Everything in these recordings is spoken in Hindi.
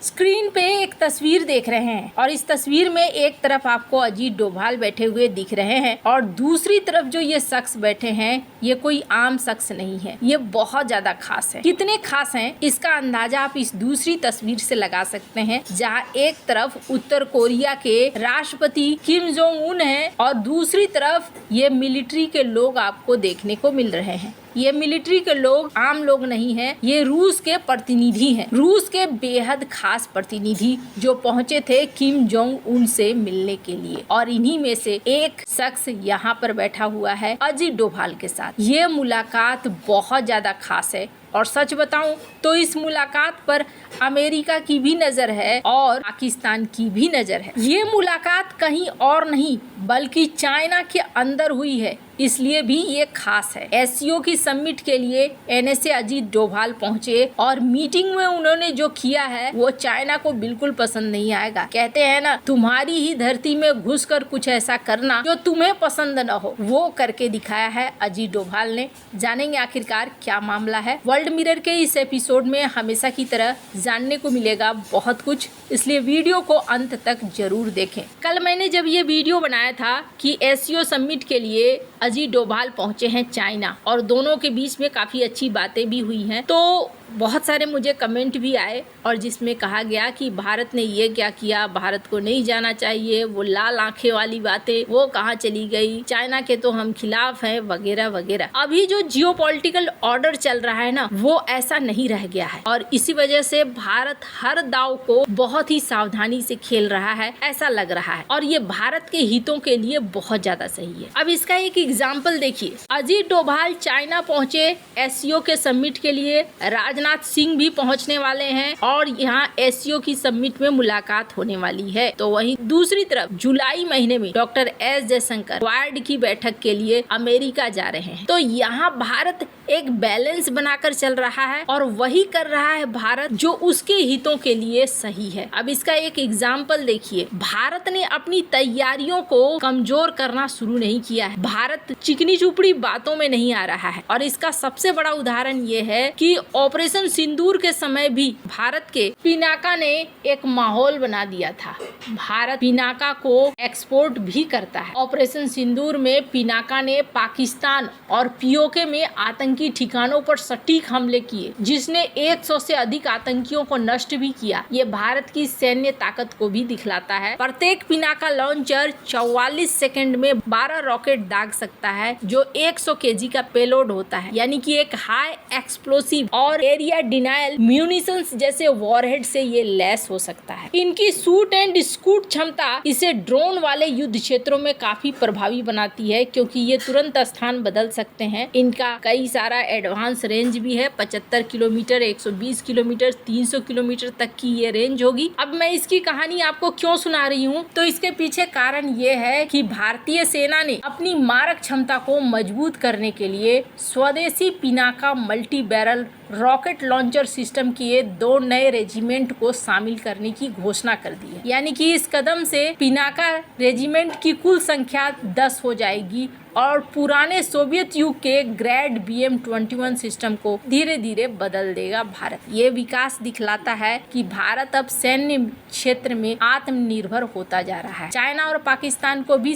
स्क्रीन पे एक तस्वीर देख रहे हैं और इस तस्वीर में एक तरफ आपको अजीत डोभाल बैठे हुए दिख रहे हैं और दूसरी तरफ जो ये शख्स बैठे हैं ये कोई आम शख्स नहीं है, ये बहुत ज्यादा खास है। कितने खास हैं इसका अंदाजा आप इस दूसरी तस्वीर से लगा सकते हैं, जहां एक तरफ उत्तर कोरिया के राष्ट्रपति किम जोंग उन है और दूसरी तरफ ये मिलिट्री के लोग आपको देखने को मिल रहे हैं। ये मिलिट्री के लोग आम लोग नहीं हैं, ये रूस के प्रतिनिधि हैं, रूस के बेहद खास प्रतिनिधि जो पहुंचे थे किम जोंग उन से मिलने के लिए और इन्हीं में से एक शख्स यहाँ पर बैठा हुआ है अजीत डोभाल के साथ। ये मुलाकात बहुत ज्यादा खास है और सच बताऊं तो इस मुलाकात पर अमेरिका की भी नजर है और पाकिस्तान की भी नजर है। ये मुलाकात कहीं और नहीं बल्कि चाइना के अंदर हुई है, इसलिए भी ये खास है। एससीओ की समिट के लिए एनएसए अजीत डोभाल पहुंचे और मीटिंग में उन्होंने जो किया है वो चाइना को बिल्कुल पसंद नहीं आएगा। कहते हैं ना, तुम्हारी ही धरती में घुसकर कुछ ऐसा करना जो तुम्हें पसंद न हो, वो करके दिखाया है अजीत डोभाल ने। जानेंगे आखिरकार क्या मामला है। वर्ल्ड मिरर के इस एपिसोड में हमेशा की तरह जानने को मिलेगा बहुत कुछ, इसलिए वीडियो को अंत तक जरूर देखें। कल मैंने जब ये वीडियो बनाया था कि एससीओ समिट के लिए अजीत डोभाल पहुंचे हैं चाइना और दोनों के बीच में काफ़ी अच्छी बातें भी हुई हैं, तो बहुत सारे मुझे कमेंट भी आए और जिसमें कहा गया कि भारत ने ये क्या किया, भारत को नहीं जाना चाहिए, वो लाल आंखें वाली बातें वो कहाँ चली गई, चाइना के तो हम खिलाफ हैं वगैरह वगैरह। अभी जो जियोपॉलिटिकल ऑर्डर चल रहा है ना, वो ऐसा नहीं रह गया है और इसी वजह से भारत हर दाव को बहुत ही सावधानी से खेल रहा है, ऐसा लग रहा है और ये भारत के हितों के लिए बहुत ज्यादा सही है। अब इसका एक एग्जाम्पल देखिए, अजीत डोभाल चाइना पहुंचे एससीओ के समिट के लिए, राजनाथ सिंह भी पहुंचने वाले हैं और यहाँ एससीओ की समिट में मुलाकात होने वाली है। तो वहीं दूसरी तरफ जुलाई महीने में डॉक्टर एस जयशंकर क्वाड की बैठक के लिए अमेरिका जा रहे हैं। तो यहाँ भारत एक बैलेंस बनाकर चल रहा है और वही कर रहा है भारत जो उसके हितों के लिए सही है। अब इसका एक एग्जाम्पल देखिए, भारत ने अपनी तैयारियों को कमजोर करना शुरू नहीं किया है, भारत चिकनी चुपड़ी बातों में नहीं आ रहा है और इसका सबसे बड़ा उदाहरण ये है कि ऑपरेशन सिंदूर के समय भी भारत के पिनाका ने एक माहौल बना दिया था। भारत पिनाका को एक्सपोर्ट भी करता है। ऑपरेशन सिंदूर में पिनाका ने पाकिस्तान और पीओके में आतंकी ठिकानों पर सटीक हमले किए, जिसने 100 से अधिक आतंकियों को नष्ट भी किया। ये भारत की सैन्य ताकत को भी दिखलाता है। प्रत्येक पिनाका लॉन्चर 44 सेकंड में 12 रॉकेट दाग सकता है जो 100 केजी का पेलोड होता है, यानी कि एक हाई एक्सप्लोसिव और एरिया डिनायल म्यूनिशंस जैसे वॉरहेड से ये लैस हो सकता है। इनकी शूट एंड स्कूट क्षमता इसे ड्रोन वाले युद्ध क्षेत्रों में काफी प्रभावी बनाती है, क्योंकि ये तुरंत स्थान बदल सकते हैं। इनका कई सारा एडवांस रेंज भी है, 75 किलोमीटर, 120 किलोमीटर, 300 किलोमीटर तक की ये रेंज होगी। अब मैं इसकी कहानी आपको क्यों सुना रही हूँ, तो इसके पीछे कारण ये है कि भारतीय सेना ने अपनी मारक क्षमता को मजबूत करने के लिए स्वदेशी Pinaka multi barrel rocket launcher system के 2 नए रेजिमेंट को शामिल करने की घोषणा कर दी है। यानी कि इस कदम से पिनाका रेजिमेंट की कुल संख्या 10 हो जाएगी और पुराने सोवियत युग के ग्रैड BM-21 सिस्टम को धीरे धीरे बदल देगा भारत। ये विकास दिखलाता है कि भारत अब सैन्य क्षेत्र में आत्मनिर्भर होता जा रहा है। चाइना और पाकिस्तान को भी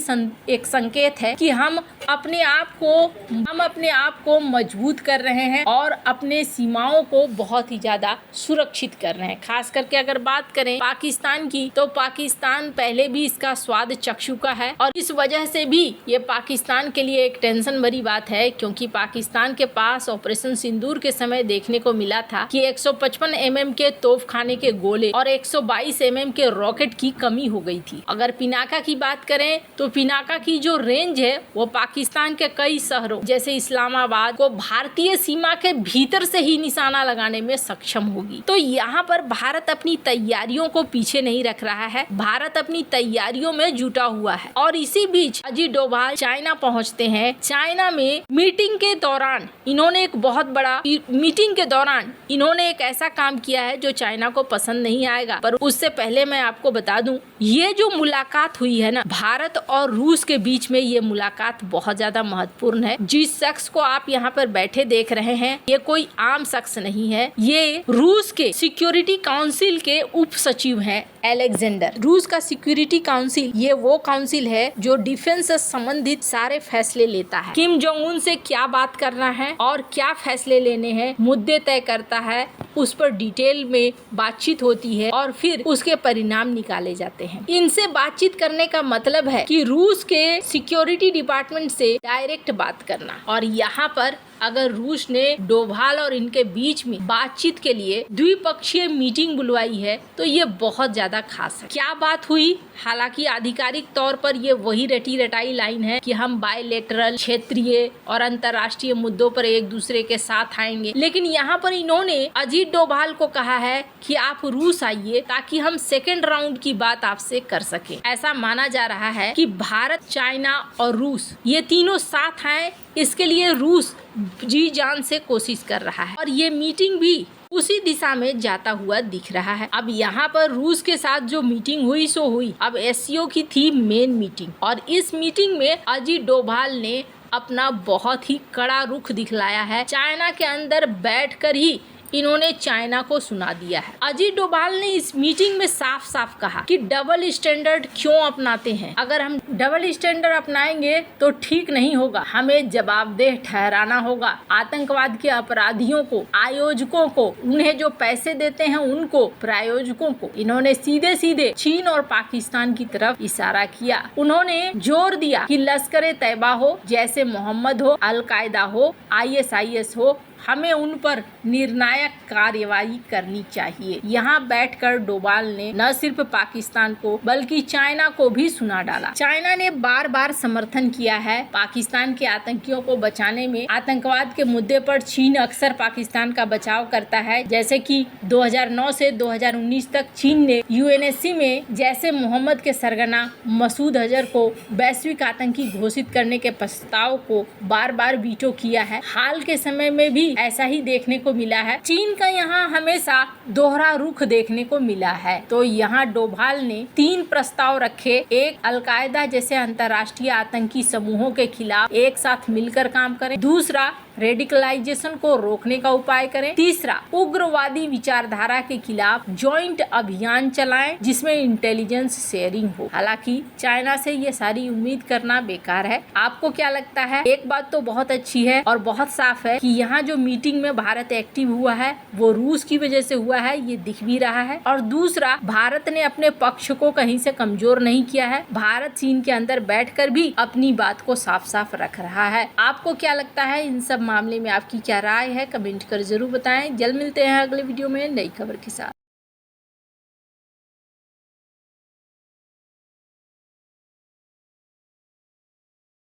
एक संकेत है कि हम अपने आप को मजबूत कर रहे हैं और अपने सीमाओं को बहुत ही ज्यादा सुरक्षित कर रहे हैं। खास करके अगर बात करें पाकिस्तान की, तो पाकिस्तान पहले भी इसका स्वाद चख चुका है और इस वजह से भी ये पाकिस्तान के लिए एक टेंशन भरी बात है, क्योंकि पाकिस्तान के पास ऑपरेशन सिंदूर के समय देखने को मिला था कि 155 mm के तोपखाने के गोले और 122 mm के रॉकेट की कमी हो गई थी। अगर पिनाका की बात करें तो पिनाका की जो रेंज है वो पाकिस्तान के कई शहरों जैसे इस्लामाबाद को भारतीय सीमा के भीतर से ही निशाना लगाने में सक्षम होगी। तो यहाँ पर भारत अपनी तैयारियों को पीछे नहीं रख रहा है, भारत अपनी तैयारियों में जुटा हुआ है। और इसी बीच अजीत डोभाल चाइना पहुंच पहुंचते हैं चाइना में। मीटिंग के दौरान इन्होंने एक ऐसा काम किया है जो चाइना को पसंद नहीं आएगा। पर उससे पहले मैं आपको बता दूं, ये जो मुलाकात हुई है ना भारत और रूस के बीच में, ये मुलाकात बहुत ज्यादा महत्वपूर्ण है। जिस शख्स को आप यहाँ पर बैठे देख रहे हैं ये कोई आम शख्स नहीं है, ये रूस के सिक्योरिटी काउंसिल के उप सचिव हैं अलेक्जेंडर। रूस का सिक्योरिटी काउंसिल ये वो काउंसिल है जो डिफेंस से संबंधित सारे फैसले लेता है। किम जोंग उन से क्या बात करना है और क्या फैसले लेने हैं, मुद्दे तय करता है, उस पर डिटेल में बातचीत होती है और फिर उसके परिणाम निकाले जाते हैं। इनसे बातचीत करने का मतलब है कि रूस के सिक्योरिटी डिपार्टमेंट से डायरेक्ट बात करना। और यहाँ पर अगर रूस ने डोभाल और इनके बीच में बातचीत के लिए द्विपक्षीय मीटिंग बुलवाई है तो ये बहुत ज्यादा खास है। क्या बात हुई? हालांकि आधिकारिक तौर पर ये वही रटी रटाई लाइन है कि हम बायलैटरल, क्षेत्रीय और अंतर्राष्ट्रीय मुद्दों पर एक दूसरे के साथ आएंगे, लेकिन यहाँ पर इन्होंने अजीत डोभाल को कहा है कि आप रूस आइए ताकि हम सेकेंड राउंड की बात आपसे कर सकें। ऐसा माना जा रहा है कि भारत, चाइना और रूस ये तीनों साथ आए, इसके लिए रूस जी जान से कोशिश कर रहा है और ये मीटिंग भी उसी दिशा में जाता हुआ दिख रहा है। अब यहाँ पर रूस के साथ जो मीटिंग हुई सो हुई। अब एससीओ की थी मेन मीटिंग और इस मीटिंग में अजीत डोभाल ने अपना बहुत ही कड़ा रुख दिखलाया है। चाइना के अंदर बैठकर ही इन्होंने चाइना को सुना दिया है। अजीत डोभाल ने इस मीटिंग में साफ साफ कहा कि डबल स्टैंडर्ड क्यों अपनाते हैं। अगर हम डबल स्टैंडर्ड अपनाएंगे तो ठीक नहीं होगा, हमें जवाबदेह ठहराना होगा। आतंकवाद के अपराधियों को, आयोजकों को, उन्हें जो पैसे देते हैं उनको, प्रायोजकों को। इन्होंने सीधे सीधे चीन और पाकिस्तान की तरफ इशारा किया। उन्होंने जोर दिया कि लश्कर तैयबा हो, जैसे मोहम्मद हो, अलकायदा हो, ISIS हो, हमें उन पर निर्णायक कार्यवाही करनी चाहिए। यहाँ बैठकर डोभाल ने न सिर्फ पाकिस्तान को बल्कि चाइना को भी सुना डाला। चाइना ने बार बार समर्थन किया है पाकिस्तान के आतंकियों को बचाने में। आतंकवाद के मुद्दे पर चीन अक्सर पाकिस्तान का बचाव करता है, जैसे कि 2009 से 2019 तक चीन ने UNSC में जैसे मोहम्मद के सरगना मसूद अजहर को वैश्विक आतंकी घोषित करने के प्रस्ताव को बार बार वीटो किया है। हाल के समय में भी ऐसा ही देखने को मिला है। चीन का यहाँ हमेशा दोहरा रुख देखने को मिला है। तो यहाँ डोभाल ने 3 प्रस्ताव रखे। एक, अलकायदा जैसे अंतर्राष्ट्रीय आतंकी समूहों के खिलाफ एक साथ मिलकर काम करें। दूसरा, रेडिकलाइजेशन को रोकने का उपाय करें। तीसरा, उग्रवादी विचारधारा के खिलाफ जॉइंट अभियान चलाएं जिसमें इंटेलिजेंस शेयरिंग हो। हालांकि चाइना से ये सारी उम्मीद करना बेकार है। आपको क्या लगता है? एक बात तो बहुत अच्छी है और बहुत साफ है कि यहाँ जो मीटिंग में भारत एक्टिव हुआ है वो रूस की वजह से हुआ है, ये दिख भी रहा है। और दूसरा, भारत ने अपने पक्ष को कहीं से कमजोर नहीं किया है। भारत चीन के अंदर बैठकर भी अपनी बात को साफ साफ रख रहा है। आपको क्या लगता है? इन सब मामले में आपकी क्या राय है? कमेंट कर जरूर बताएं। जल्द मिलते हैं अगले वीडियो में नई खबर के साथ।